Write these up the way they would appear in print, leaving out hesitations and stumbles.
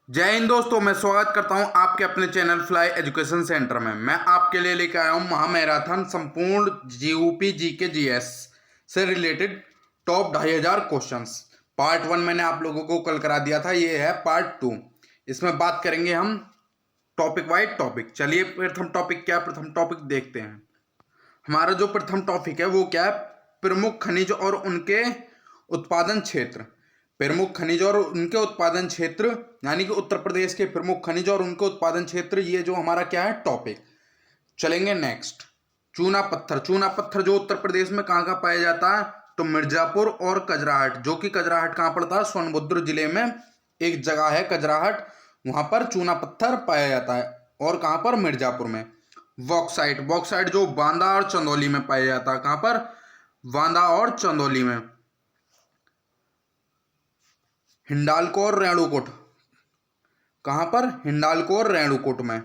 जय हिंद दोस्तों, मैं स्वागत करता हूं आपके अपने चैनल फ्लाई एजुकेशन सेंटर में। मैं आपके लिए लेकर आया हूं महामैराथन संपूर्ण जीयूपी जीके जीएस से रिलेटेड टॉप 2500 क्वेश्चंस। पार्ट 1 मैंने आप लोगों को कल करा दिया था, ये है पार्ट 2। इसमें बात करेंगे हम टॉपिक वाइज टॉपिक। चलिए प्रथम टॉपिक क्या, प्रथम टॉपिक देखते हैं। हमारा जो प्रथम टॉपिक है वो क्या है, प्रमुख खनिज और उनके उत्पादन क्षेत्र। प्रमुख खनिज और उनके उत्पादन क्षेत्र यानी कि उत्तर प्रदेश के प्रमुख खनिज और उनके उत्पादन क्षेत्र, ये जो हमारा क्या है टॉपिक। चलेंगे नेक्स्ट। चूना पत्थर। चूना पत्थर जो उत्तर प्रदेश में कहाँ कहाँ पाया जाता है, तो मिर्जापुर और कजराहट, जो कि कजराहट कहाँ पड़ता है, सोनभद्र जिले में एक जगह है कजराहट, वहां पर चूना पत्थर पाया जाता है। और कहाँ पर, मिर्जापुर में। बॉक्साइट। बॉक्साइट जो बांदा और चंदौली में पाया जाता है, कहाँ पर, बांदा और चंदौली में। हिंडाल्को और रेणुकूट, कहाँ पर, हिंडाल्को और रेणुकूट में।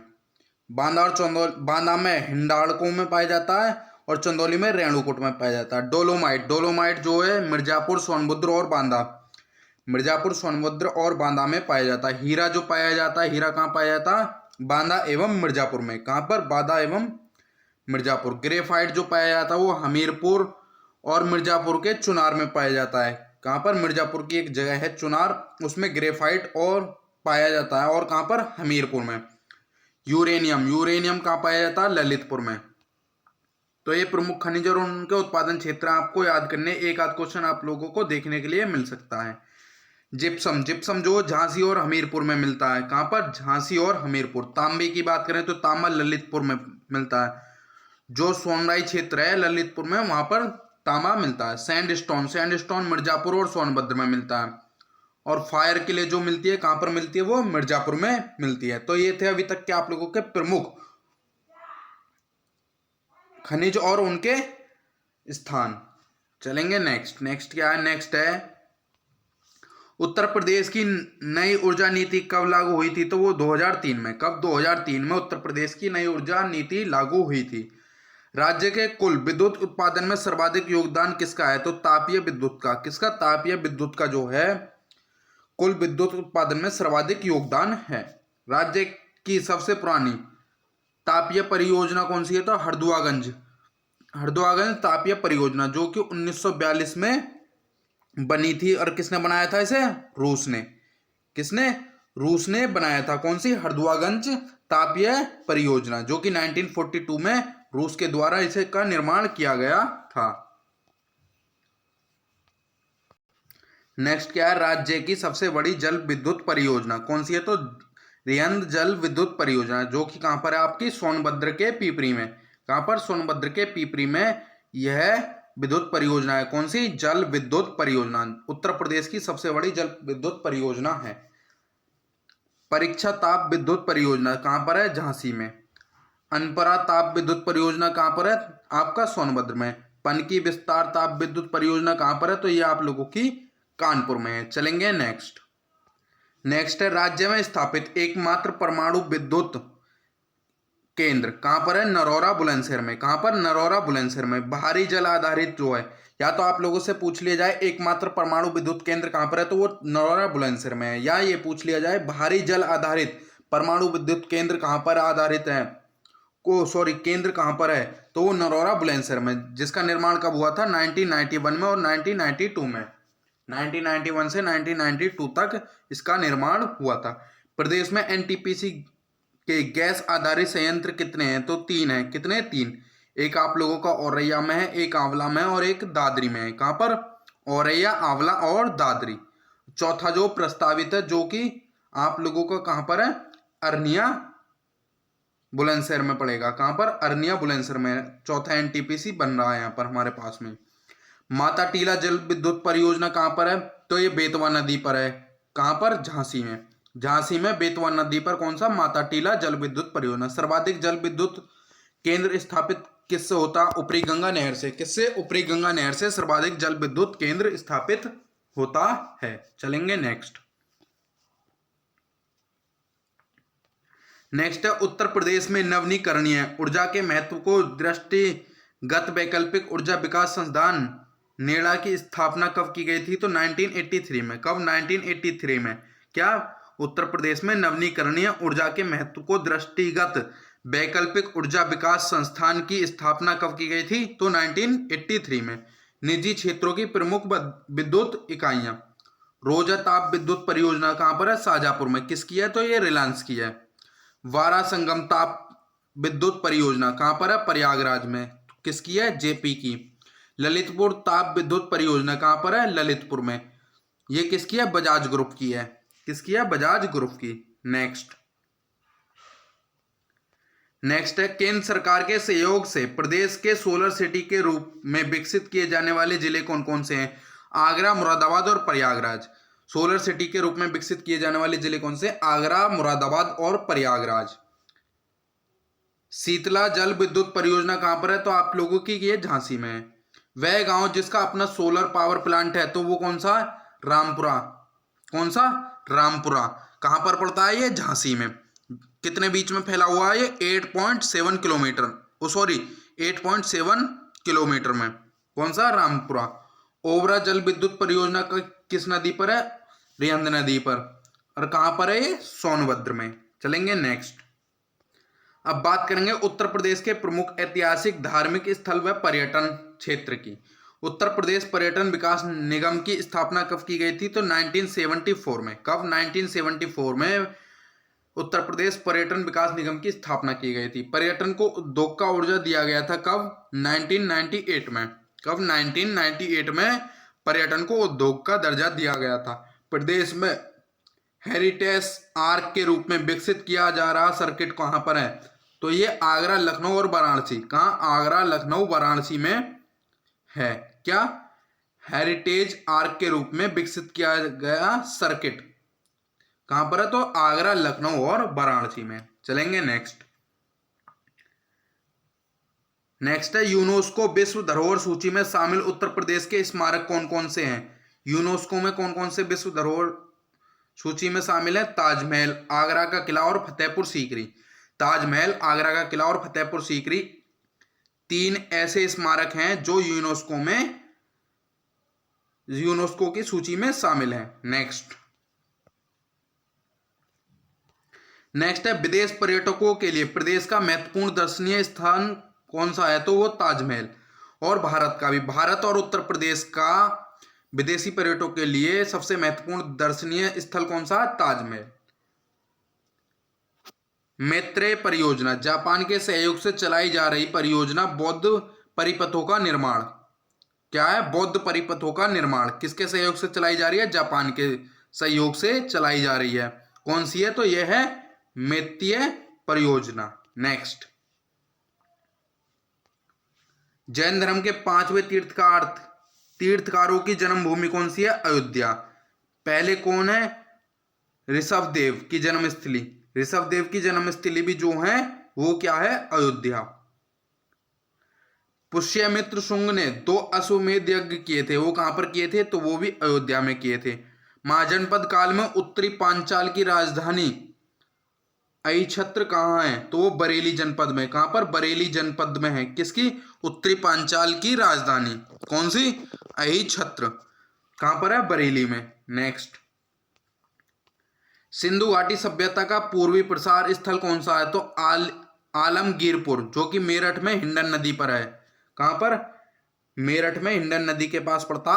बांदा और चंदौली, बांदा में हिंडाल्को में पाया जाता है और चंदौली में रेणुकूट में पाया जाता है। डोलोमाइट। डोलोमाइट जो है मिर्जापुर, सोनभद्र और बांदा, मिर्जापुर, सोनभद्र और बांदा में पाया जाता है। हीरा जो पाया जाता है, हीरा कहाँ पाया जाता है, बांदा एवं मिर्जापुर में। कहाँ पर, बांदा एवं मिर्जापुर। ग्रेफाइट जो पाया जाता है वो हमीरपुर और मिर्जापुर के चुनार में पाया जाता है। कहाँ पर, मिर्जापुर की एक जगह है चुनार, उसमें ग्रेफाइट और पाया जाता है। और कहाँ पर, हमीरपुर में। यूरेनियम। यूरेनियम कहाँ पाया जाता है, ललितपुर में। तो ये प्रमुख खनिज और उनके उत्पादन क्षेत्र आपको याद करने, एक आध क्वेश्चन आप लोगों को देखने के लिए मिल सकता है। जिप्सम। जिप्सम जो झांसी और हमीरपुर में मिलता है। कहाँ पर, झांसी और हमीरपुर। तांबे की बात करें तो तांबा ललितपुर में मिलता है। जो सोनराई क्षेत्र है ललितपुर में, वहां पर तांबा मिलता है। सैंडस्टोन। सैंडस्टोन मिर्जापुर और सोनभद्र में मिलता है। और फायर के लिए जो मिलती है, कहां पर मिलती है, वो मिर्जापुर में मिलती है। तो ये थे अभी तक के आप लोगों के प्रमुख खनिज और उनके स्थान। चलेंगे नेक्स्ट। नेक्स्ट क्या है, नेक्स्ट है उत्तर प्रदेश की नई ऊर्जा नीति कब लागू हुई थी, तो वो 2003 में। कब, 2003 में उत्तर प्रदेश की नई ऊर्जा नीति लागू हुई थी। राज्य के कुल विद्युत उत्पादन में सर्वाधिक योगदान किसका है, तो तापीय विद्युत का। किसका, तापीय विद्युत का जो है कुल विद्युत उत्पादन में सर्वाधिक योगदान है। राज्य की सबसे पुरानी तापीय परियोजना कौन सी है, तो हरदुआगंज। हरदुआगंज तापीय परियोजना, जो कि 1942 में बनी थी। और किसने बनाया था इसे, रूस ने। किसने, रूस ने बनाया था। कौन सी, हरदुआगंज तापीय परियोजना, जो कि 1942 में रूस के द्वारा इसे का निर्माण किया गया था। नेक्स्ट क्या है, राज्य की सबसे बड़ी जल विद्युत परियोजना कौन सी है, तो रियंद जल विद्युत परियोजना, जो कि कहां पर है, आपकी सोनभद्र के पीपरी में। कहां पर, सोनभद्र के पीपरी में यह विद्युत परियोजना है। कौन सी, जल विद्युत परियोजना, उत्तर प्रदेश की सबसे बड़ी जल विद्युत परियोजना है। परीक्षा ताप विद्युत परियोजना कहां पर है, झांसी में। अनपरा ताप विद्युत परियोजना कहां पर है, आपका सोनभद्र में। पनकी विस्तार ताप विद्युत परियोजना कहां पर है, तो ये आप लोगों की कानपुर में है। चलेंगे नेक्स्ट। नेक्स्ट है राज्य में स्थापित एकमात्र परमाणु विद्युत केंद्र कहां पर है, नरौरा बुलंदशहर में। कहां पर, नरौरा बुलंदशहर में। भारी जल आधारित जो है, या तो आप लोगों से पूछ लिया जाए एकमात्र परमाणु विद्युत केंद्र कहां पर है, तो वो नरौरा बुलंदशहर में है। या ये पूछ लिया जाए भारी जल आधारित परमाणु विद्युत केंद्र कहां पर आधारित है, केंद्र कहां पर है, तो वो नरौरा बुलंदशहर में, जिसका निर्माण कब हुआ था, 1991 में और 1992 में। 1991 से 1992 तक इसका निर्माण हुआ था। प्रदेश में एनटीपीसी के गैस आधारित संयंत्र कितने हैं, तो 3 हैं। कितने, 3। एक आप लोगों का औरैया में है, एक आंवला में है और एक दादरी में है। कहां पर, औरैया, आंवला और दादरी। चौथा जो प्रस्तावित है, जो कि आप लोगों का कहां पर है, अरनिया बुलंदशहर में पड़ेगा। कहां पर, अरनिया बुलंदशहर में चौथा एनटीपीसी बन रहा है यहाँ पर हमारे पास में। माता टीला जल विद्युत परियोजना कहां पर है, तो ये बेतवा नदी पर है। कहां पर, झांसी में। झांसी में बेतवा नदी पर कौन सा, माता टीला जल विद्युत परियोजना। सर्वाधिक जल विद्युत केंद्र स्थापित किससे होता, ऊपरी गंगा नहर से। किससे, ऊपरी गंगा नहर से सर्वाधिक जल विद्युत केंद्र स्थापित होता है। चलेंगे नेक्स्ट। नेक्स्ट है उत्तर प्रदेश में नवीकरणीय ऊर्जा के महत्व को दृष्टिगत वैकल्पिक ऊर्जा विकास संस्थान नेडा की स्थापना कब की गई थी, तो 1983 में। कब, 1983 में। क्या, उत्तर प्रदेश में नवीकरणीय ऊर्जा के महत्व को दृष्टिगत वैकल्पिक ऊर्जा विकास संस्थान की स्थापना कब की गई थी? तो 1983 में। निजी क्षेत्रों की प्रमुख विद्युत इकाइयां। रोजा ताप विद्युत परियोजना कहां पर है? शाजापुर में। किसकी है? तो ये रिलायंस की है। वारा संगम ताप विद्युत परियोजना कहां पर है? प्रयागराज में। किसकी है? जेपी की। ललितपुर ताप विद्युत परियोजना कहां पर है? ललितपुर में। ये किसकी है? बजाज ग्रुप की है। किसकी है? बजाज ग्रुप की। नेक्स्ट है, केंद्र सरकार के सहयोग से प्रदेश के सोलर सिटी के रूप में विकसित किए जाने वाले जिले कौन कौन से हैं? आगरा, मुरादाबाद और प्रयागराज। सोलर सिटी के रूप में विकसित किए जाने वाले जिले कौन से? आगरा, मुरादाबाद और प्रयागराज। शीतला जल विद्युत परियोजना कहां पर है? तो आप लोगों की ये झांसी में है। वह गांव जिसका अपना सोलर पावर प्लांट है, तो वो कौन सा? रामपुरा। कौन सा? रामपुरा। कहां पर पड़ता है ये? झांसी में। कितने बीच में फैला हुआ है ये? 8.7 किलोमीटर, 8.7 किलोमीटर में। कौन सा? रामपुरा। ओबरा जल विद्युत परियोजना किस नदी पर है? रिहंद नदी पर। और कहां पर है ये? सोनभद्र में। चलेंगे नेक्स्ट। अब बात करेंगे उत्तर प्रदेश के प्रमुख ऐतिहासिक धार्मिक स्थल व पर्यटन क्षेत्र की। उत्तर प्रदेश पर्यटन विकास निगम की स्थापना कब की गई थी? तो 1974 में। कब? 1974 में उत्तर प्रदेश पर्यटन विकास निगम की स्थापना की गई थी। पर्यटन को उद्योग का दर्जा दिया गया था। कब? 1998 में। कब? 1998 में पर्यटन को उद्योग का दर्जा दिया गया था। प्रदेश में हेरिटेज आर्क के रूप में विकसित किया जा रहा सर्किट कहां पर है? तो ये आगरा, लखनऊ और वाराणसी। कहां? आगरा, लखनऊ, वाराणसी में है। क्या? हेरिटेज आर्क के रूप में विकसित किया गया सर्किट कहां पर है? तो आगरा, लखनऊ और वाराणसी में। चलेंगे नेक्स्ट है, यूनेस्को विश्व धरोहर सूची में शामिल उत्तर प्रदेश के स्मारक कौन कौन से हैं? यूनेस्को में कौन कौन से विश्व धरोहर सूची में शामिल है? ताजमहल, आगरा का किला और फतेहपुर सीकरी। ताजमहल, आगरा का किला और फतेहपुर सीकरी 3 ऐसे स्मारक हैं जो यूनेस्को की सूची में शामिल हैं। नेक्स्ट है, विदेश पर्यटकों के लिए प्रदेश का महत्वपूर्ण दर्शनीय स्थान कौन सा है? तो वो ताजमहल। और भारत का भी, भारत और उत्तर प्रदेश का विदेशी पर्यटकों के लिए सबसे महत्वपूर्ण दर्शनीय स्थल कौन सा है? ताजमहल। मैत्रेय परियोजना, जापान के सहयोग से चलाई जा रही परियोजना बौद्ध परिपथों का निर्माण। क्या है? बौद्ध परिपथों का निर्माण किसके सहयोग से चलाई जा रही है? जापान के सहयोग से चलाई जा रही है। कौन सी है? तो यह है मैत्रेय परियोजना। नेक्स्ट, जैन धर्म के 5वें तीर्थकारों की जन्मभूमि कौन सी है? अयोध्या। पहले कौन है? ऋषभदेव की जन्मस्थली। ऋषभदेव की जन्मस्थली भी जो है वो क्या है? अयोध्या। पुष्यमित्र शुंग ने 2 अश्वमेध यज्ञ किए थे, वो कहां पर किए थे? तो वो भी अयोध्या में किए थे। महाजनपद काल में उत्तरी पांचाल की राजधानी अहिछत्र कहाँ है? तो वो बरेली जनपद में। कहां पर? बरेली जनपद में है। किसकी? उत्तरी पांचाल की राजधानी कौन सी? अहिछत्र। कहां पर है? बरेली में। नेक्स्ट, सिंधु घाटी सभ्यता का पूर्वी प्रसार स्थल कौन सा है? तो आलमगीरपुर, जो कि मेरठ में हिंडन नदी पर है। कहां पर? मेरठ में हिंडन नदी के पास पड़ता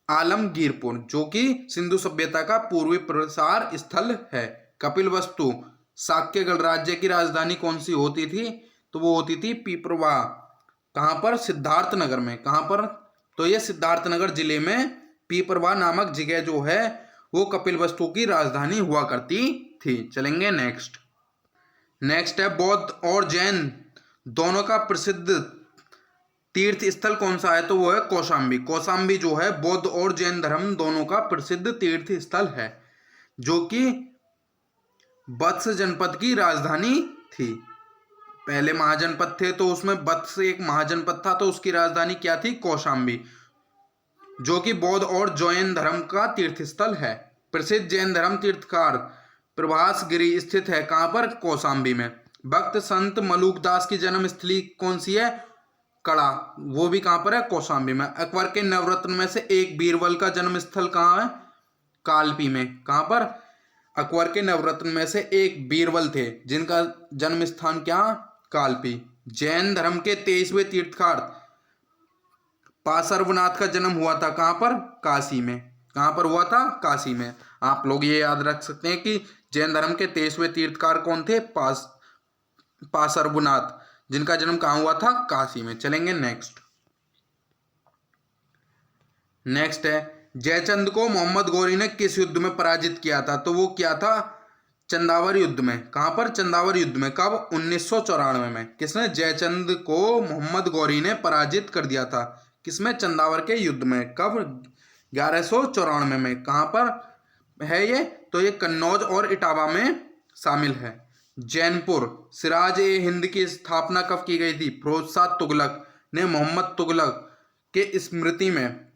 आलमगीरपुर, जो कि सिंधु सभ्यता का पूर्वी प्रसार स्थल है। कपिलवस्तु शाक्य गणराज्य की राजधानी कौन सी होती थी? तो वो होती थी पिपरवाह। कहां पर? सिद्धार्थनगर में। कहां पर? तो ये सिद्धार्थनगर जिले में पिपरवाह नामक जगह जो है वो कपिलवस्तु की राजधानी हुआ करती थी। चलेंगे नेक्स्ट है, बौद्ध और जैन दोनों का प्रसिद्ध तीर्थ स्थल कौन सा है? तो वो है कौशाम्बी। कौशाम्बी जो है बौद्ध और जैन धर्म दोनों का प्रसिद्ध तीर्थ स्थल है, जो कि वत्स जनपद की राजधानी थी। पहले महाजनपद थे तो उसमें वत्स एक महाजनपद था, तो उसकी राजधानी क्या थी? कौशाम्बी, जो कि बौद्ध और जैन धर्म का तीर्थ स्थल है। प्रसिद्ध जैन धर्म तीर्थकार प्रभास गिरी स्थित है। कहां पर? कौशाम्बी में। भक्त संत मलूकदास की जन्मस्थली कौन सी है? कड़ा, वो भी कहां पर है? कौशाम्बी में। अकबर के नवरत्न में से एक बीरबल का जन्म स्थल कहां है? कालपी में। कहां पर? अकबर के नवरत्न में से एक बीरबल थे, जिनका जन्म स्थान क्या, कालपी। जैन धर्म के 23वें तीर्थंकर पार्श्वनाथ का जन्म हुआ था कहाँ पर, काशी में। कहाँ पर हुआ था, काशी में। आप लोग ये याद रख सकते हैं कि जैन धर्म के 23वें तीर्थंकर कौन थे, पार्श्वनाथ, जिनका जन्म कहाँ हुआ था, काशी में। चलेंगे नेक्स्ट। नेक्स्ट है, जयचंद को मोहम्मद गौरी ने किस युद्ध में पराजित किया था, तो वो क्या था, चंदावर युद्ध में। कहां पर, चंदावर युद्ध में। कब, 1994 में। किसने, जयचंद को मोहम्मद गौरी ने पराजित कर दिया था, किसमें, चंदावर के युद्ध में। कब, 1194 में। कहां पर है ये, तो ये कन्नौज और इटावा में शामिल है। जैनपुर सिराज ए हिंद की स्थापना कब की गई थी, फिरोज शाह तुगलक ने मोहम्मद तुगलक के स्मृति में,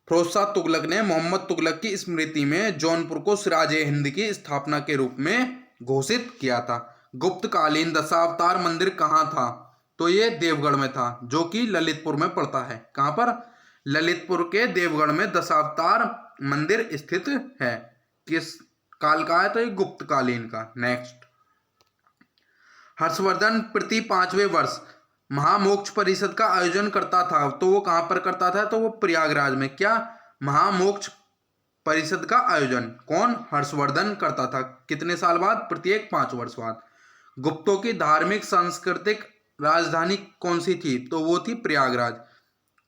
फिरोज शाह तुगलक ने मोहम्मद तुगलक की स्मृति में जौनपुर को सिराज-ए हिंद की स्थापना के रूप में घोषित किया था। गुप्तकालीन दशावतार मंदिर कहाँ था, तो ये देवगढ़ में था, जो कि ललितपुर में पड़ता है। कहाँ पर, ललितपुर के देवगढ़ में दशावतार मंदिर स्थित है। किस काल का है, तो ये गुप्तकालीन का। नेक्स्ट, हर्षवर्धन प्रति 5वें वर्ष महामोक्ष परिषद का आयोजन करता था, तो वो कहां पर करता था, तो वो प्रयागराज में। क्या, महामोक्ष परिषद का आयोजन कौन, हर्षवर्धन करता था। कितने साल बाद, प्रत्येक 5 वर्ष बाद। गुप्तों की धार्मिक सांस्कृतिक राजधानी कौन सी थी, तो वो थी प्रयागराज।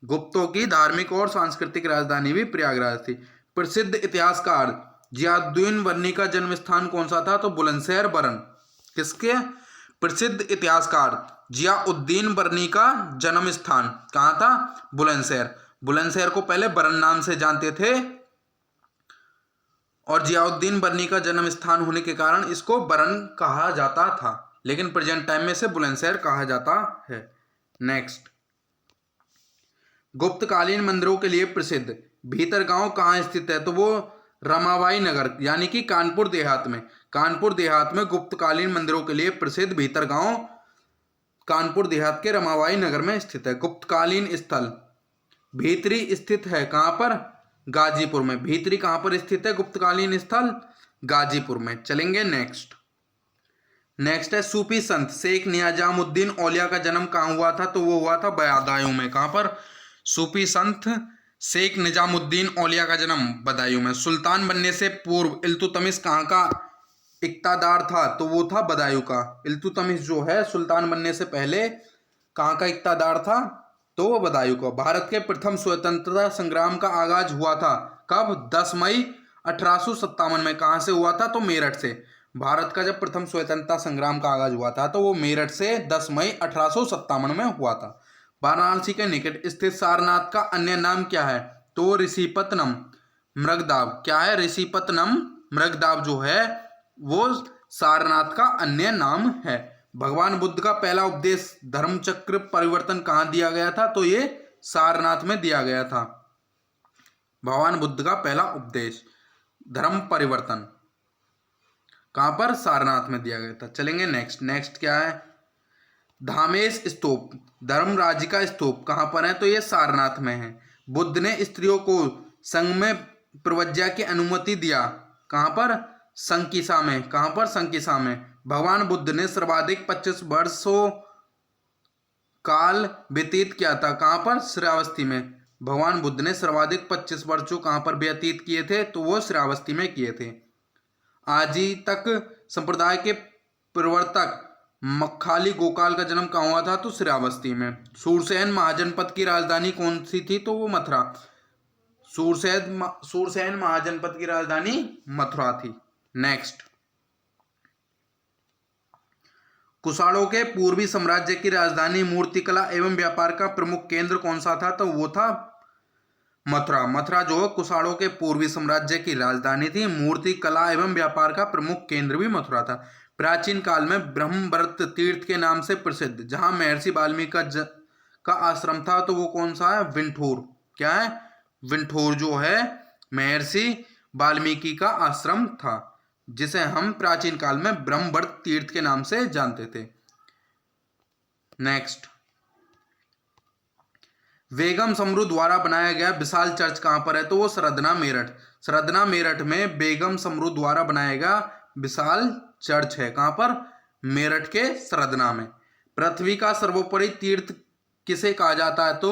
गुप्तों की धार्मिक और सांस्कृतिक राजधानी भी प्रयागराज थी। प्रसिद्ध इतिहासकार जियाउद्दीन वर्नी का जन्म स्थान कौन सा था, तो बुलंदशहर बरन। किसके, प्रसिद्ध इतिहासकार जियाउद्दीन बरनी का जन्म स्थान कहाँ था, बुलंदशहर। बुलंदशहर को पहले बरन नाम से जानते थे, और जियाउद्दीन बरनी का जन्म स्थान होने के कारण इसको बरन कहा जाता था, लेकिन प्रेजेंट टाइम में से बुलंदशहर कहा जाता है। नेक्स्ट, गुप्तकालीन मंदिरों के लिए प्रसिद्ध भीतरगांव कहाँ स्थित है, तो वो रमाबाई नगर यानी कि कानपुर देहात में। कानपुर देहात में गुप्तकालीन मंदिरों के लिए प्रसिद्ध भीतरगांव कानपुर देहात के रमाबाई नगर में स्थित है। गुप्तकालीन स्थल भीतरी स्थित है कहां पर, गाजीपुर में। भीतरी कहां पर स्थित है, गुप्तकालीन स्थल गाजीपुर में। चलेंगे नेक्स्ट। नेक्स्ट है, सूफी संत शेख निजामुद्दीन औलिया का जन्म कहां हुआ था, तो वो हुआ था बदायूं में। कहां पर, सूफी संत शेख निजामुद्दीन औलिया का जन्म बदायूं में। सुल्तान बनने से पूर्व इल्तुतमिश कहाँ का इक्तादार था, तो वो था बदायूं का। इल्तुतमिश जो है सुल्तान बनने से पहले कहाँ का इक्तादार था, तो वो बदायूं का। भारत के प्रथम स्वतंत्रता संग्राम का आगाज हुआ था कब, 10 मई 1857 में। कहाँ से हुआ था, तो मेरठ से। भारत का जब प्रथम स्वतंत्रता संग्राम का आगाज हुआ था, तो वो मेरठ से 10 मई 1857 में हुआ था। वाराणसी के निकट स्थित सारनाथ का अन्य नाम क्या है, तो ऋषिपतनम मृगदाव। क्या है, ऋषिपतनम मृगदाव जो है वो सारनाथ का अन्य नाम है। भगवान बुद्ध का पहला उपदेश धर्म चक्र परिवर्तन कहाँ दिया गया था, तो ये सारनाथ में दिया गया था। भगवान बुद्ध का पहला उपदेश धर्म परिवर्तन कहाँ पर, सारनाथ में दिया गया था। चलेंगे नेक्स्ट। नेक्स्ट क्या है, धामेश स्तूप धर्मराज का स्तूप कहाँ पर है, तो ये सारनाथ में है। बुद्ध ने स्त्रियों को संघ में प्रवज्ञा की अनुमति दिया कहाँ पर, संकिसा में। कहाँ पर, संकिसा में। भगवान बुद्ध ने सर्वाधिक 25 वर्षों काल व्यतीत किया था कहाँ पर, श्रावस्ती में। भगवान बुद्ध ने सर्वाधिक 25 वर्षों कहाँ पर व्यतीत किए थे, तो वो श्रावस्ती में किए थे। आजी तक संप्रदाय के प्रवर्तक मक्खाली गोपाल का जन्म कहाँ हुआ था, तो श्रावस्ती में। सूरसेन महाजनपद की राजधानी कौन सी थी, तो वो मथुरा। सूरसेन महाजनपद की राजधानी मथुरा थी। नेक्स्ट, कुषाणों के पूर्वी साम्राज्य की राजधानी मूर्तिकला एवं व्यापार का प्रमुख केंद्र कौन सा था, तो वो था मथुरा। मथुरा जो कुषाणों के पूर्वी साम्राज्य की राजधानी थी। मूर्ति कला एवं व्यापार का प्रमुख केंद्र भी मथुरा था। प्राचीन काल में ब्रह्मवर्त तीर्थ के नाम से प्रसिद्ध जहां महर्षि वाल्मीकि का आश्रम था, तो वो कौन सा है, विंठूर। क्या है, विंठूर जो है महर्षि वाल्मीकि का आश्रम था, जिसे हम प्राचीन काल में ब्रह्मवर्त तीर्थ के नाम से जानते थे। नेक्स्ट, बेगम समरू द्वारा बनाया गया विशाल चर्च कहां पर है, तो वो सरदना मेरठ। सरदना मेरठ में बेगम समरू द्वारा बनाया गया विशाल चर्च है। कहाँ पर? मेरठ के सरदना में। पृथ्वी का सर्वोपरि तीर्थ किसे कहा जाता है? तो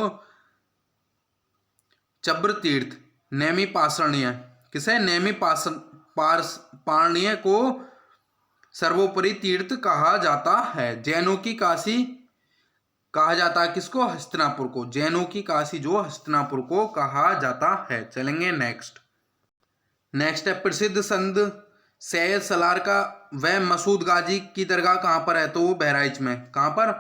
चब्र तीर्थ, नेमि पाषाणीय, किसे? नेमि पाषाणीय को सर्वोपरि तीर्थ कहा जाता है। जैनों की काशी कहा जाता है किसको? हस्तिनापुर को। जैनों की काशी जो हस्तिनापुर को कहा जाता है। चलेंगे नेक्स्ट है प्रसिद्ध संत सैयद सलार का व मसूद गाजी की दरगाह कहाँ पर है? तो वो बहराइच में। कहाँ पर?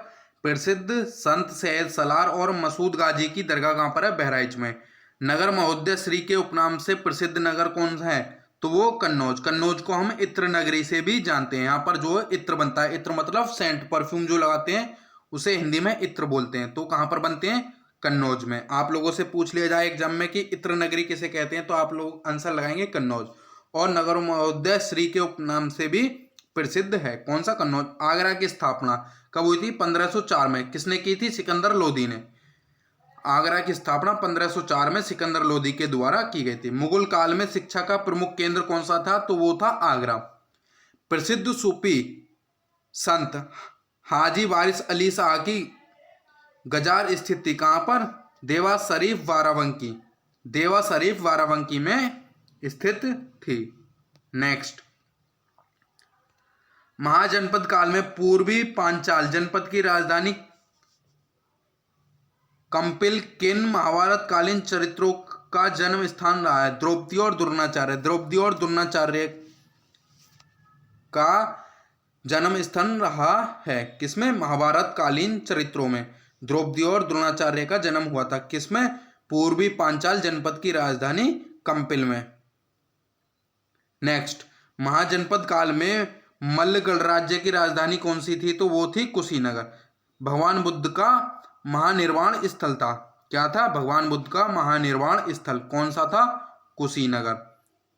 प्रसिद्ध संत सैयद सलार और मसूद गाजी की दरगाह कहाँ पर है? बहराइच में। नगर महोदय श्री के उपनाम से प्रसिद्ध नगर कौन सा है? तो वो कन्नौज। कन्नौज को हम इत्र नगरी से भी जानते हैं। यहाँ पर जो इत्र बनता है, इत्र मतलब सेंट, परफ्यूम जो लगाते हैं उसे हिंदी में इत्र बोलते हैं। तो कहाँ पर बनते हैं? कन्नौज में। आप लोगों से पूछ लिया जाए एग्जाम में कि इत्र नगरी किसे कहते हैं, तो आप लोग आंसर लगाएंगे कन्नौज। और नगर महोदय श्री के उपनाम से भी प्रसिद्ध है। कौन सा? कन्नौज। आगरा की स्थापना कब हुई थी? 1504 में। किसने की थी? सिकंदर लोदी ने। आगरा की स्थापना 1504 में सिकंदर लोदी के द्वारा की गई थी। मुगल काल में शिक्षा का प्रमुख केंद्र कौन सा था? तो वो था आगरा। प्रसिद्ध सूफी संत हाजी वारिस अली शाह की गजार स्थित थी। कहाँ पर? देवा शरीफ बाराबंकी। देवा शरीफ बाराबंकी में स्थित थी। नेक्स्ट, महाजनपद काल में पूर्वी पांचाल जनपद की राजधानी कंपिल किन महाभारत कालीन चरित्रों का जन्म स्थान रहा है? द्रौपदी और द्रोणाचार्य। द्रौपदी और द्रोणाचार्य का जन्म स्थान रहा है किसमें? महाभारत कालीन चरित्रों में द्रौपदी और द्रोणाचार्य का जन्म हुआ था। किसमें? पूर्वी पांचाल जनपद की राजधानी कंपिल में। नेक्स्ट, महाजनपद काल में मल्ल गणराज्य की राजधानी कौन सी थी? तो वो थी कुशीनगर। भगवान बुद्ध का महानिर्वाण स्थल था। क्या था? भगवान बुद्ध का महानिर्वाण स्थल कौन सा था? कुशीनगर,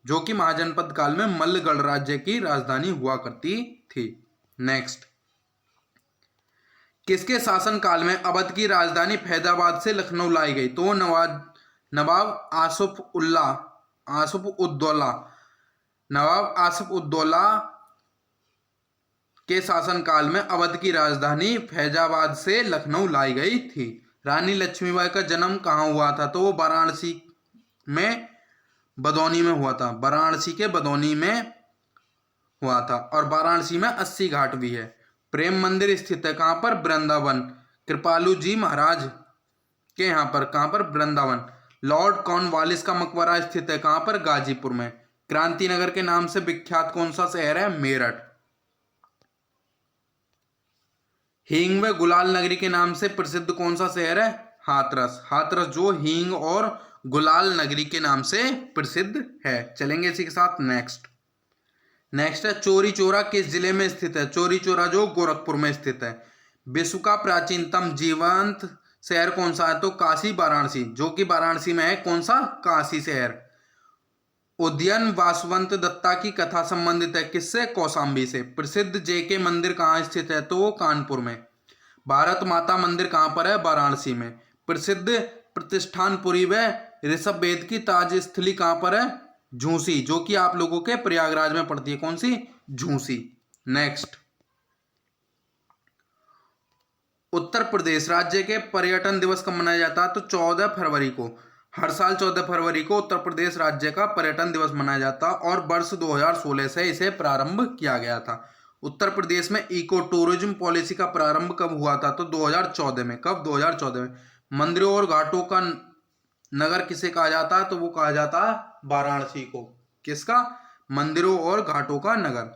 जो कि महाजनपद काल में मल्ल गणराज्य की राजधानी हुआ करती थी। नेक्स्ट, किसके शासन काल में अवध की राजधानी फैजाबाद से लखनऊ लाई गई? तो नवाब आसफ उद्दौला के शासन काल में अवध की राजधानी फैजाबाद से लखनऊ लाई गई थी। रानी लक्ष्मीबाई का जन्म कहाँ हुआ था? तो वो वाराणसी में बदौनी में हुआ था। वाराणसी के बदौनी में हुआ था। और वाराणसी में 80 घाट भी है। प्रेम मंदिर स्थित है कहाँ पर? वृंदावन। कृपालु जी महाराज के यहाँ पर। कहाँ पर? वृंदावन। लॉर्ड कॉर्नवालिस का मकबरा स्थित है कहाँ पर? गाजीपुर में। क्रांति नगर के नाम से विख्यात कौन सा शहर है? मेरठ। हींग व गुलाल नगरी के नाम से प्रसिद्ध कौन सा शहर है? हाथरस। हाथरस जो हींग और गुलाल नगरी के नाम से प्रसिद्ध है। चलेंगे इसी के साथ नेक्स्ट है चौरी चौरा किस जिले में स्थित है? चौरी चौरा जो गोरखपुर में स्थित है। विश्व का प्राचीनतम जीवंत शहर कौन सा है? तो काशी वाराणसी, जो कि वाराणसी में है। कौन सा? काशी शहर। उद्यन वासवंत दत्ता की कथा संबंधित है किससे? कौशाम्बी से। प्रसिद्ध जेके मंदिर कहाँ स्थित है? तो वो कानपुर में। भारत माता मंदिर कहाँ पर है? वाराणसी में। प्रसिद्ध प्रतिष्ठानपुरी व ऋषभ वेद की ताज स्थली कहाँ पर है? झूसी, जो कि आप लोगों के प्रयागराज में पड़ती है। कौन सी? झूसी। नेक्स्ट, उत्तर प्रदेश राज्य के पर्यटन दिवस कब मनाया जाता है? तो 14 फरवरी को। हर साल 14 फरवरी को उत्तर प्रदेश राज्य का पर्यटन दिवस मनाया जाता और वर्ष 2016 से इसे प्रारंभ किया गया था। उत्तर प्रदेश में इको टूरिज्म पॉलिसी का प्रारंभ कब हुआ था? तो 2014 में। कब? 2014 में। मंदिरों और घाटों का नगर किसे कहा जाता है? तो वो कहा जाता है वाराणसी को। किसका? मंदिरों और घाटों का नगर।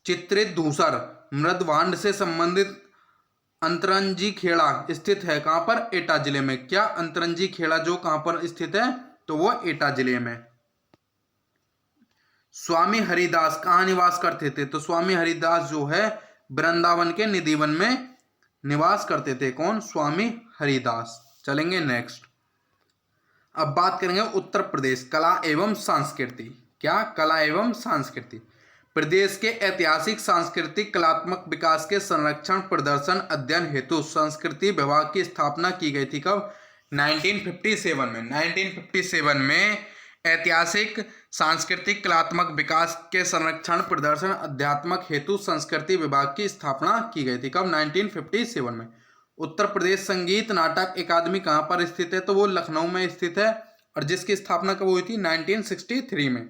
चित्रित धूसर मृदभांड से संबंधित अंतरंजी खेड़ा स्थित है कहां पर? एटा जिले में। क्या? अंतरंजी खेड़ा जो कहां पर स्थित है? तो वो एटा जिले में। स्वामी हरिदास कहां निवास करते थे? तो स्वामी हरिदास जो है वृंदावन के निधिवन में निवास करते थे। कौन? स्वामी हरिदास। चलेंगे नेक्स्ट। अब बात करेंगे उत्तर प्रदेश कला एवं संस्कृति। क्या? कला एवं संस्कृति। प्रदेश के ऐतिहासिक सांस्कृतिक कलात्मक विकास के संरक्षण प्रदर्शन अध्ययन हेतु संस्कृति विभाग की स्थापना की गई थी। कब? 1957 में। 1957 में ऐतिहासिक, सांस्कृतिक, कलात्मक विकास के संरक्षण, प्रदर्शन, अध्यात्मक हेतु संस्कृति विभाग की स्थापना की गई थी। कब? 1957 में। उत्तर प्रदेश संगीत नाटक अकादमी कहाँ पर स्थित है? तो वो लखनऊ में स्थित है, और जिसकी स्थापना कब हुई थी? 1963 में।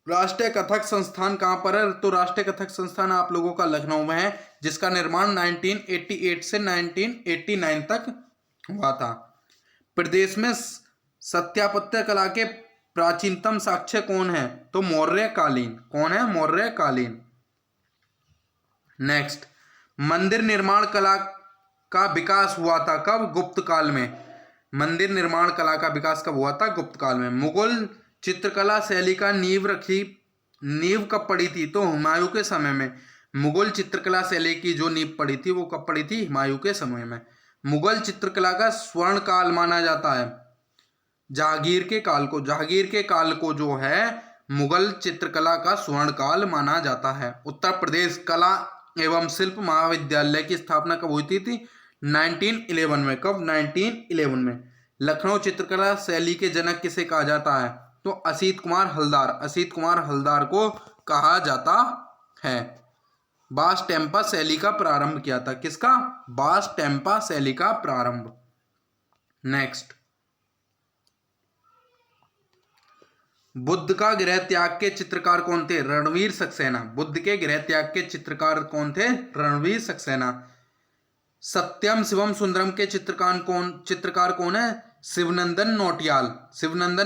राष्ट्रीय कथक संस्थान कहाँ पर है? तो राष्ट्रीय कथक संस्थान आप लोगों का लखनऊ में है, जिसका निर्माण 1988 से 1989 तक हुआ था। प्रदेश में स्थापत्य कला के प्राचीनतम साक्ष्य कौन है? तो मौर्य कालीन। कौन है? मौर्य कालीन। नेक्स्ट, मंदिर निर्माण कला का विकास हुआ था कब? गुप्त काल में। मंदिर निर्माण कला का विकास कब हुआ था? गुप्त काल में। मुगल चित्रकला शैली का नींव कब पड़ी थी? तो हुमायूं के समय में। मुगल चित्रकला शैली की जो नींव पड़ी थी वो कब पड़ी थी? हुमायूं के समय में। मुगल चित्रकला का स्वर्ण काल माना जाता है जहांगीर के काल को जो है मुगल चित्रकला का स्वर्ण काल माना जाता है। उत्तर प्रदेश कला एवं शिल्प महाविद्यालय की स्थापना कब हुई थी? 1911 में। कब? 1911 में। लखनऊ चित्रकला शैली के जनक किसे कहा जाता है? तो असीत कुमार हल्दार को कहा जाता है। बास टेम्पा शैली का प्रारंभ किया था। किसका? बास टेम्पा शैली का प्रारंभ। नेक्स्ट, बुद्ध का गृह त्याग के चित्रकार कौन थे? रणवीर सक्सेना। बुद्ध के गृह त्याग के चित्रकार कौन थे? रणवीर सक्सेना। सत्यम शिवम सुंदरम के चित्रकार कौन है? शिवनंदन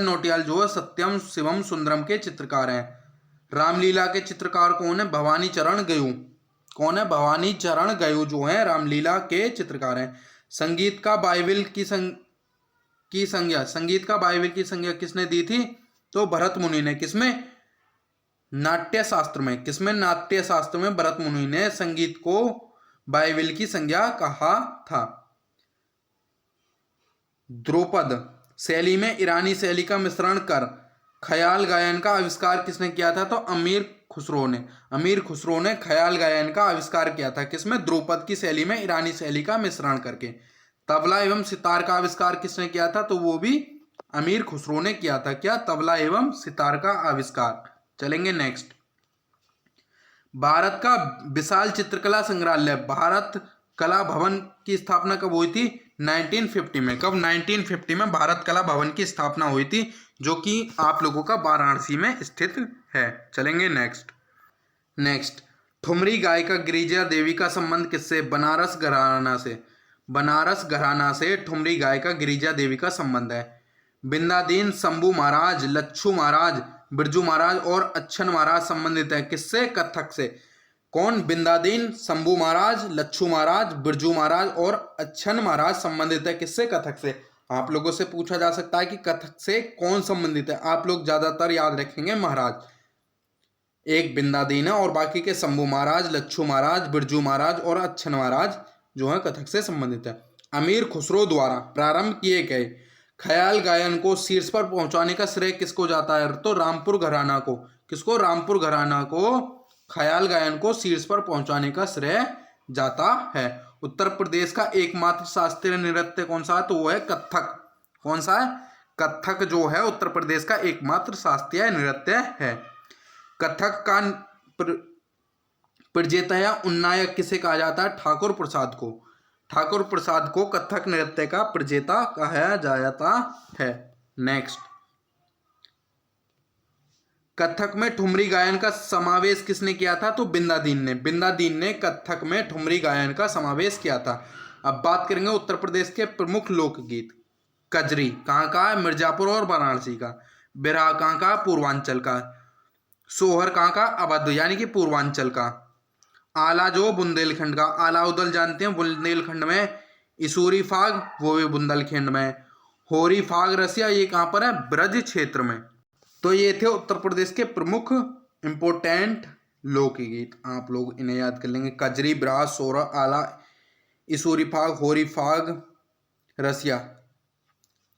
नौटियाल जो है सत्यम शिवम सुंदरम के चित्रकार हैं। रामलीला के चित्रकार कौन है? भवानी चरण गयू। कौन है? भवानी चरण गयू जो है रामलीला के चित्रकार हैं। संगीत का बाइबिल की संज्ञा किसने दी थी? तो भरत मुनि ने। किसमें? नाट्य शास्त्र में। किसमें? नाट्य शास्त्र में भरत मुनि ने संगीत को बाइबिल की संज्ञा कहा था। ध्रुपद शैली में ईरानी शैली का मिश्रण कर ख्याल गायन का आविष्कार किसने किया था? तो अमीर खुसरो ने ख्याल गायन का आविष्कार किया था। किसमें? ध्रुपद की शैली में ईरानी शैली का मिश्रण करके। तबला एवं सितार का आविष्कार किसने किया था? तो वो भी अमीर खुसरो ने किया था। क्या? तबला एवं सितार का आविष्कार। चलेंगे नेक्स्ट। भारत का विशाल चित्रकला संग्रहालय भारत कला भवन की स्थापना कब हुई थी? 1950 में। कब? 1950 में भारत कला भवन की स्थापना हुई थी, जो कि आप लोगों का वाराणसी में स्थित है। चलेंगे नेक्स्ट, ठुमरी गायिका गिरिजा देवी का संबंध किससे? बनारस घराना से ठुमरी गायिका गिरिजा देवी का संबंध है। बिंदादीन शंभू महाराज, लच्छू महाराज, बिरजू महाराज और अच्छन महाराज संबंधित है। किससे? कथक से। कौन? बिंदादीन, शंभू महाराज, लच्छू महाराज, बिरजू महाराज और अच्छन महाराज संबंधित है। किससे? कथक से। आप लोगों से पूछा जा सकता है कि कथक से कौन संबंधित है। आप लोग ज्यादातर याद रखेंगे महाराज। एक बिंदादीन है और बाकी के शंभू महाराज, लच्छू महाराज, बिरजू महाराज और अच्छन महाराज जो है कथक से संबंधित है। अमीर खुसरो द्वारा प्रारंभ किए गए ख्याल गायन को शीर्ष पर पहुंचाने का श्रेय किसको जाता है? तो रामपुर घराना को। किसको? रामपुर घराना को ख्याल गायन को शीर्ष पर पहुंचाने का श्रेय जाता है। उत्तर प्रदेश का एकमात्र शास्त्रीय नृत्य कौन सा है? तो वो है कथक। कौन सा है? कथक जो है उत्तर प्रदेश का एकमात्र शास्त्रीय नृत्य है। कथक का प्रजेता या उन्नायक किसे कहा जाता है? ठाकुर प्रसाद को कथक नृत्य का प्रजेता कहा जाता है। नेक्स्ट, कथक में ठुमरी गायन का समावेश किसने किया था? तो बिंदादीन ने कथक में ठुमरी गायन का समावेश किया था। अब बात करेंगे उत्तर प्रदेश के प्रमुख लोकगीत। कजरी कहाँ का है? मिर्जापुर और वाराणसी का। बिरहा कहाँ का? पूर्वांचल का। सोहर कहाँ का? अवध यानी कि पूर्वांचल का। आला जो बुंदेलखंड का। आला उदल जानते हैं बुंदेलखंड में। इसूरी फाग वो भी बुंदेलखंड में। होरी फाग रसिया ये कहाँ पर है? ब्रज क्षेत्र में। तो ये थे उत्तर प्रदेश के प्रमुख इंपोर्टेंट लोकगीत। आप लोग इन्हें याद कर लेंगे। कजरी, बिरहा, सोहर, आला, इसूरी फाग, होरी फाग, रसिया।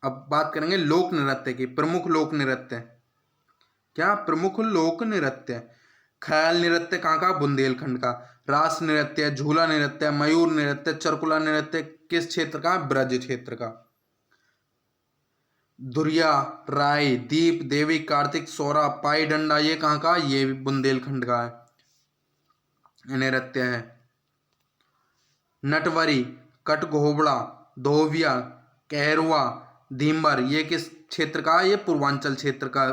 अब बात करेंगे लोक नृत्य की। प्रमुख लोक नृत्य क्या? प्रमुख लोक नृत्य। ख्याल नृत्य कहाँ का? बुंदेलखंड का। रास नृत्य, झूला नृत्य, मयूर नृत्य, चरकुला नृत्य किस क्षेत्र का? ब्रज क्षेत्र का। धुरिया, राय, दीप, देवी, कार्तिक, सौरा, पाई डंडा, ये कहाँ का, ये भी बुंदेलखंड का है, नृत्य है। नटवरी, कटघोबड़ा, धोबिया, कहरवा, धीम्बर, ये किस क्षेत्र का है, ये पूर्वांचल क्षेत्र का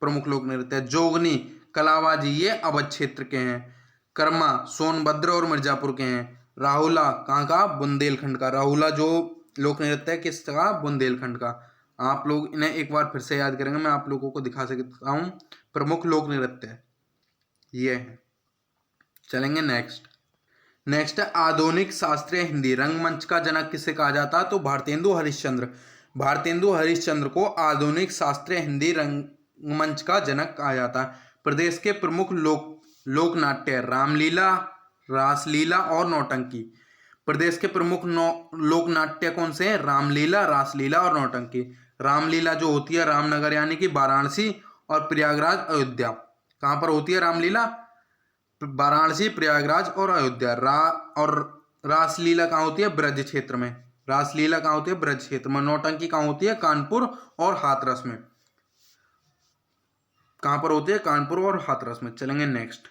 प्रमुख लोक नृत्य है। जोगनी, कलाबाजी, ये अवध क्षेत्र के हैं। कर्मा, सोनभद्र और मिर्जापुर के हैं। राहुला कहाँ का, बुंदेलखंड का। राहुला जो लोक नृत्य है किसका, बुंदेलखंड का। आप लोग इन्हें एक बार फिर से याद करेंगे, मैं आप लोगों को दिखा सकता हूँ प्रमुख लोक नृत्य ये है। चलेंगे नेक्स्ट है आधुनिक शास्त्रीय हिंदी रंगमंच का जनक किसे कहा जाता है, तो भारतेंदु हरिश्चंद्र। भारतेंदु हरिश्चंद्र को आधुनिक शास्त्रीय हिंदी रंगमंच का जनक कहा जाता है। प्रदेश के प्रमुख लोक नाट्य रामलीला, रासलीला और नौटंकी। प्रदेश के प्रमुख लोक नाट्य कौन से हैं, रामलीला, रासलीला और नौटंकी। रामलीला जो होती है रामनगर यानी कि वाराणसी और प्रयागराज अयोध्या। कहाँ पर होती है रामलीला, वाराणसी, प्रयागराज और अयोध्या। और रासलीला कहाँ होती है, ब्रज क्षेत्र में। रासलीला कहाँ होती है, ब्रज क्षेत्र में। नौटंकी कहाँ होती है, कानपुर और हाथरस में। कहाँ पर होती है, कानपुर और हाथरस में। चलेंगे नेक्स्ट।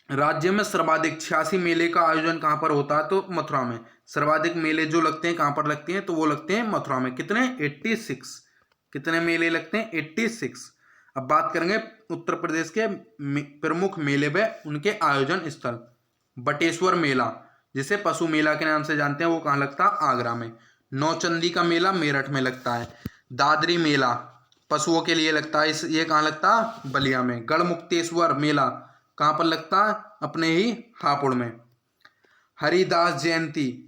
राज्य में सर्वाधिक 86 मेले का आयोजन कहाँ पर होता है, तो मथुरा में। सर्वाधिक मेले जो लगते हैं कहाँ पर लगते हैं, तो वो लगते हैं मथुरा में। कितने, 86। कितने मेले लगते हैं, 86। अब बात करेंगे उत्तर प्रदेश के प्रमुख मेले व उनके आयोजन स्थल। बटेश्वर मेला जिसे पशु मेला के नाम से जानते हैं वो कहाँ लगता है, आगरा में। नौचंदी का मेला मेरठ में लगता है। दादरी मेला पशुओं के लिए लगता है, ये कहाँ लगता है, बलिया में। गढ़मुक्तेश्वर मेला कहाँ पर लगता है, अपने ही हापुड़ में। हरिदास जयंती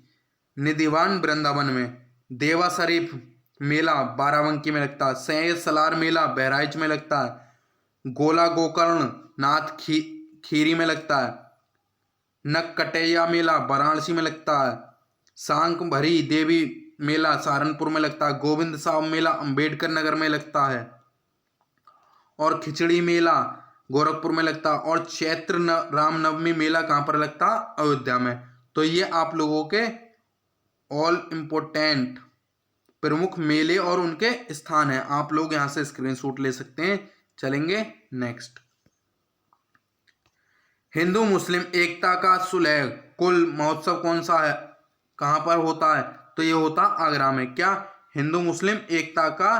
निधिवान वृंदावन में। देवा शरीफ मेला बाराबंकी में लगता है। सैयद सलार मेला बहराइच में लगता है। गोला गोकर्ण नाथ खीरी में लगता है। नककटैया मेला वाराणसी में लगता है। सांक भरी देवी मेला सहारनपुर में लगता है। गोविंद साहब मेला अंबेडकर नगर में लगता है। और खिचड़ी मेला गोरखपुर में लगता है। और चैत्र रामनवमी मेला कहाँ पर लगता है, अयोध्या में। तो ये आप लोगों के ऑल इम्पोर्टेंट प्रमुख मेले और उनके स्थान हैं, आप लोग यहां से स्क्रीनशॉट ले सकते हैं। चलेंगे नेक्स्ट। हिंदू मुस्लिम एकता का सुलह कुल महोत्सव कौन सा है, कहां पर होता है, तो ये होता आगरा में। क्या, हिंदू मुस्लिम एकता का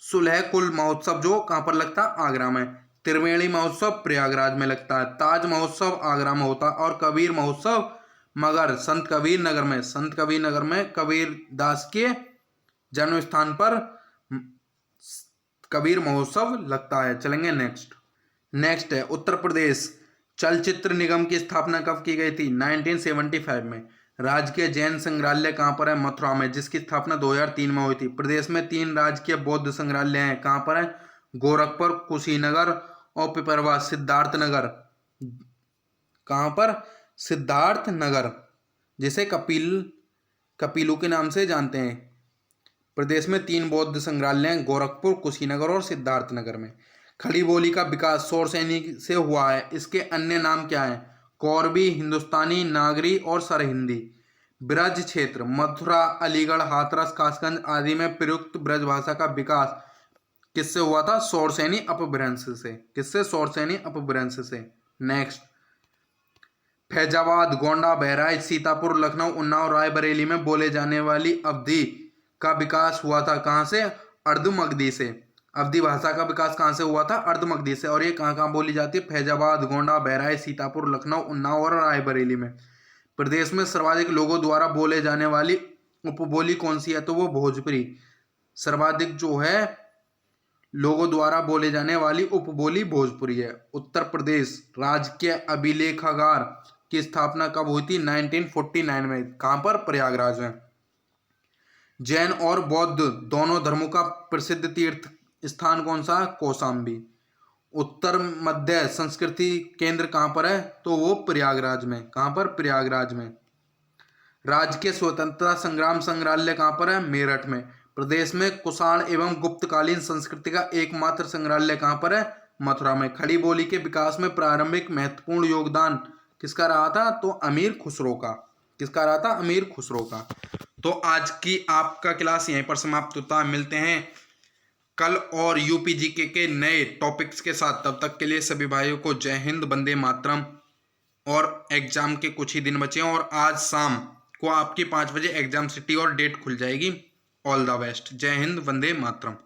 सुलह कुल महोत्सव जो कहां पर लगता है, आगरा में। त्रिवेणी महोत्सव प्रयागराज में लगता है। ताज महोत्सव आगरा में होता है। और कबीर महोत्सव मगर संत कबीर नगर में। संत कबीर नगर में कबीर दास के जन्म स्थान पर कबीर महोत्सव लगता है। चलेंगे नेक्स्ट है उत्तर प्रदेश चलचित्र निगम की स्थापना कब की गई थी, 1975 में। राजकीय जैन संग्रहालय कहाँ पर है, मथुरा में, जिसकी स्थापना 2003 में हुई थी। प्रदेश में 3 राजकीय बौद्ध संग्रहालय हैं, कहाँ पर है, गोरखपुर, कुशीनगर और पिपरवा। सिद्धार्थनगर कहाँ पर, सिद्धार्थनगर, जिसे कपिलू के नाम से जानते हैं। प्रदेश में 3 बौद्ध संग्रहालय हैं, गोरखपुर, कुशीनगर और सिद्धार्थनगर में। खड़ी बोली का विकास शौरसेनी से हुआ है। इसके अन्य नाम क्या हैं, कौरवी, हिंदुस्तानी, नागरी और सरहिंदी। ब्रज क्षेत्र मथुरा, अलीगढ़, हाथरस, कासगंज आदि में प्रयुक्त ब्रज भाषा का विकास किससे हुआ था, शौरसेनी अपभ्रंश से। किससे, शौरसेनी अपभ्रंश से। नेक्स्ट, फैजाबाद, गोंडा, बहराइच, सीतापुर, लखनऊ, उन्नाव, रायबरेली में बोले जाने वाली अवधी का विकास हुआ था, कहाँ से, अर्धमगधी से। अवधी भाषा का विकास कहाँ से हुआ था, अर्धमगधी से। और ये कहाँ कहाँ बोली जाती है, फैजाबाद, गोंडा, बहराइच, सीतापुर, लखनऊ, उन्नाव और रायबरेली में। प्रदेश में सर्वाधिक लोगों द्वारा बोले जाने वाली उपबोली कौन सी है, तो वो भोजपुरी। सर्वाधिक जो है लोगों द्वारा बोले जाने वाली उपबोली भोजपुरी है। उत्तर प्रदेश राजकीय अभिलेखागार की स्थापना कब हुई थी, 1949 में। कहाँ पर, प्रयागराज में। जैन और बौद्ध दोनों धर्मों का प्रसिद्ध तीर्थ स्थान कौन सा, कौशाम्बी। उत्तर मध्य संस्कृति केंद्र कहाँ पर है, तो वो प्रयागराज में। कहाँ पर, प्रयागराज में। राजकीय स्वतंत्रता संग्राम संग्रहालय कहाँ पर है, मेरठ में। प्रदेश में कुषाण एवं गुप्तकालीन संस्कृति का एकमात्र संग्रहालय कहाँ पर है, मथुरा में। खड़ी बोली के विकास में प्रारंभिक महत्वपूर्ण योगदान किसका रहा था, तो अमीर खुसरो का। किसका रहा था, अमीर खुसरो का। तो आज की आपका क्लास यहीं पर समाप्त होता है। मिलते हैं कल और यूपी जीके के नए टॉपिक्स के साथ। तब तक के लिए सभी भाइयों को जय हिंद, वंदे मातरम। और एग्जाम के कुछ ही दिन बचे हैं और आज शाम को आपकी 5 बजे एग्जाम सिटी और डेट खुल जाएगी। All the best. जय हिंद, वंदे मातरम।